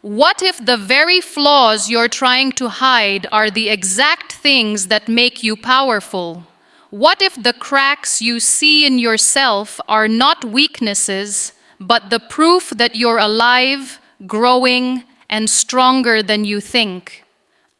What if the very flaws you're trying to hide are the exact things that make you powerful? What if the cracks you see in yourself are not weaknesses, but the proof that you're alive, growing, and stronger than you think?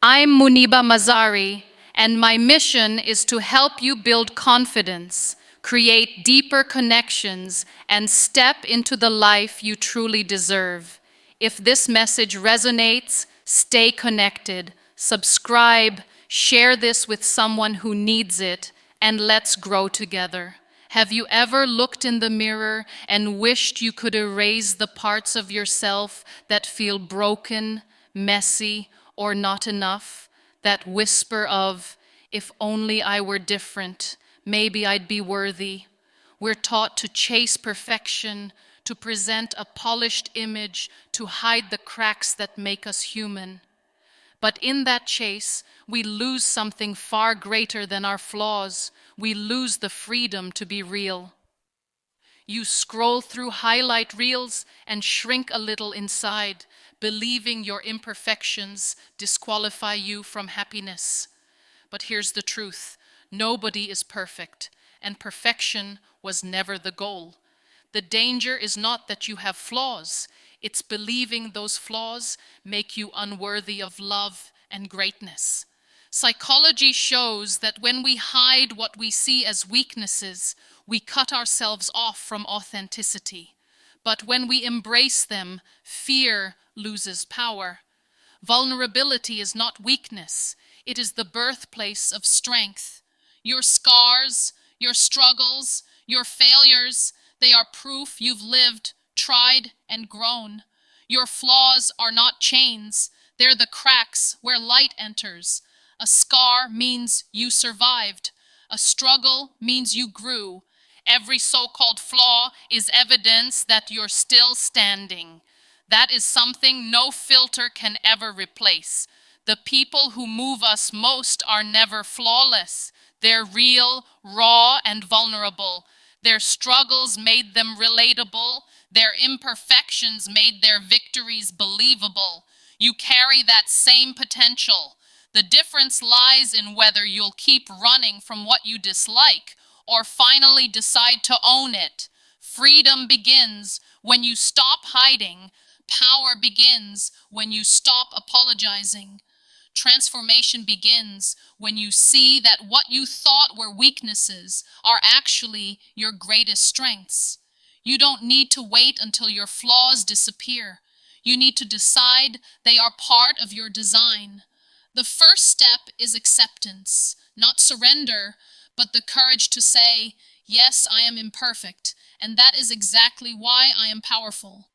I'm Muniba Mazari, and my mission is to help you build confidence, create deeper connections, and step into the life you truly deserve. If this message resonates, stay connected, subscribe, share this with someone who needs it, and let's grow together. Have you ever looked in the mirror and wished you could erase the parts of yourself that feel broken, messy, or not enough? That whisper of, if only I were different, maybe I'd be worthy. We're taught to chase perfection, to present a polished image, to hide the cracks that make us human. But in that chase, we lose something far greater than our flaws. We lose the freedom to be real. You scroll through highlight reels and shrink a little inside, believing your imperfections disqualify you from happiness. But here's the truth: nobody is perfect, and perfection was never the goal. The danger is not that you have flaws, it's believing those flaws make you unworthy of love and greatness. Psychology shows that when we hide what we see as weaknesses, we cut ourselves off from authenticity. But when we embrace them, fear loses power. Vulnerability is not weakness, it is the birthplace of strength. Your scars, your struggles, your failures, they are proof you've lived, tried, and grown. Your flaws are not chains, they're the cracks where light enters. A scar means you survived. A struggle means you grew. Every so-called flaw is evidence that you're still standing. That is something no filter can ever replace. The people who move us most are never flawless. They're real, raw, and vulnerable. Their struggles made them relatable. Their imperfections made their victories believable. You carry that same potential. The difference lies in whether you'll keep running from what you dislike or finally decide to own it. Freedom begins when you stop hiding. Power begins when you stop apologizing. Transformation begins when you see that what you thought were weaknesses are actually your greatest strengths. You don't need to wait until your flaws disappear. You need to decide they are part of your design. The first step is acceptance, not surrender, but the courage to say, yes, I am imperfect, and that is exactly why I am powerful.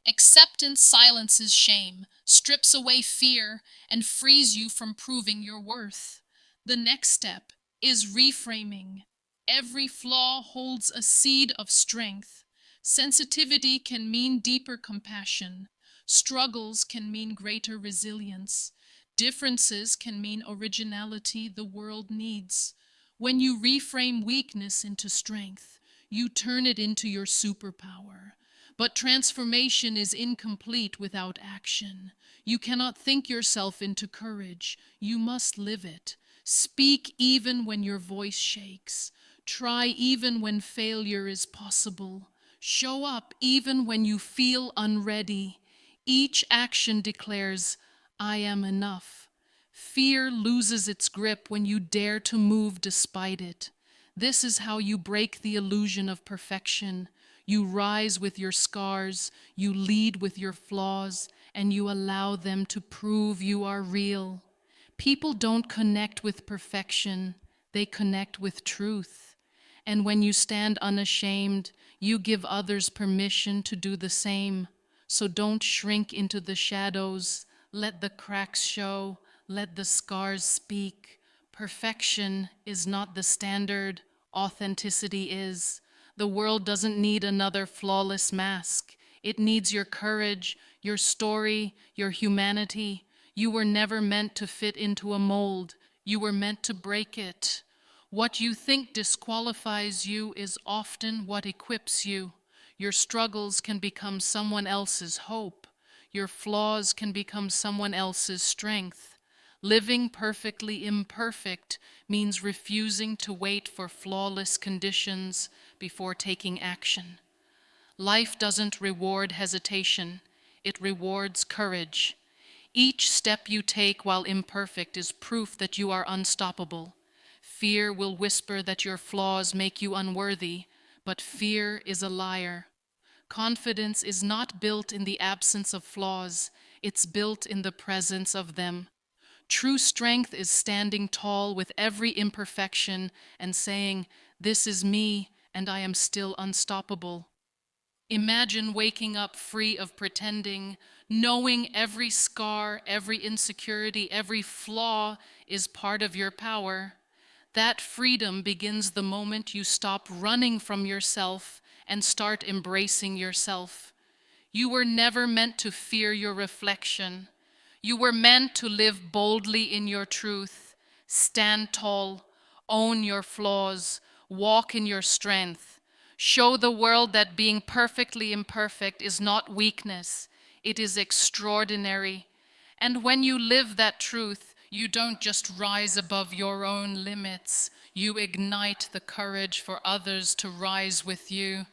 Acceptance silences shame, strips away fear, and frees you from proving your worth. The next step is reframing. Every flaw holds a seed of strength. Sensitivity can mean deeper compassion. Struggles can mean greater resilience. Differences can mean originality the world needs. When you reframe weakness into strength, you turn it into your superpower. But transformation is incomplete without action. You cannot think yourself into courage. You must live it. Speak even when your voice shakes. Try even when failure is possible. Show up even when you feel unready. Each action declares, I am enough. Fear loses its grip when you dare to move despite it. This is how you break the illusion of perfection. You rise with your scars, you lead with your flaws, and you allow them to prove you are real. People don't connect with perfection, they connect with truth. And when you stand unashamed, you give others permission to do the same. So don't shrink into the shadows. Let the cracks show. Let the scars speak. Perfection is not the standard. Authenticity is. The world doesn't need another flawless mask. It needs your courage, your story, your humanity. You were never meant to fit into a mold. You were meant to break it. What you think disqualifies you is often what equips you. Your struggles can become someone else's hope. Your flaws can become someone else's strength. Living perfectly imperfect means refusing to wait for flawless conditions before taking action. Life doesn't reward hesitation, it rewards courage. Each step you take while imperfect is proof that you are unstoppable. Fear will whisper that your flaws make you unworthy, but fear is a liar. Confidence is not built in the absence of flaws, it's built in the presence of them. True strength is standing tall with every imperfection and saying, "This is me, and I am still unstoppable." Imagine waking up free of pretending, knowing every scar, every insecurity, every flaw is part of your power. That freedom begins the moment you stop running from yourself and start embracing yourself. You were never meant to fear your reflection. You were meant to live boldly in your truth, stand tall, own your flaws, walk in your strength. Show the world that being perfectly imperfect is not weakness, it is extraordinary. And when you live that truth, you don't just rise above your own limits, you ignite the courage for others to rise with you.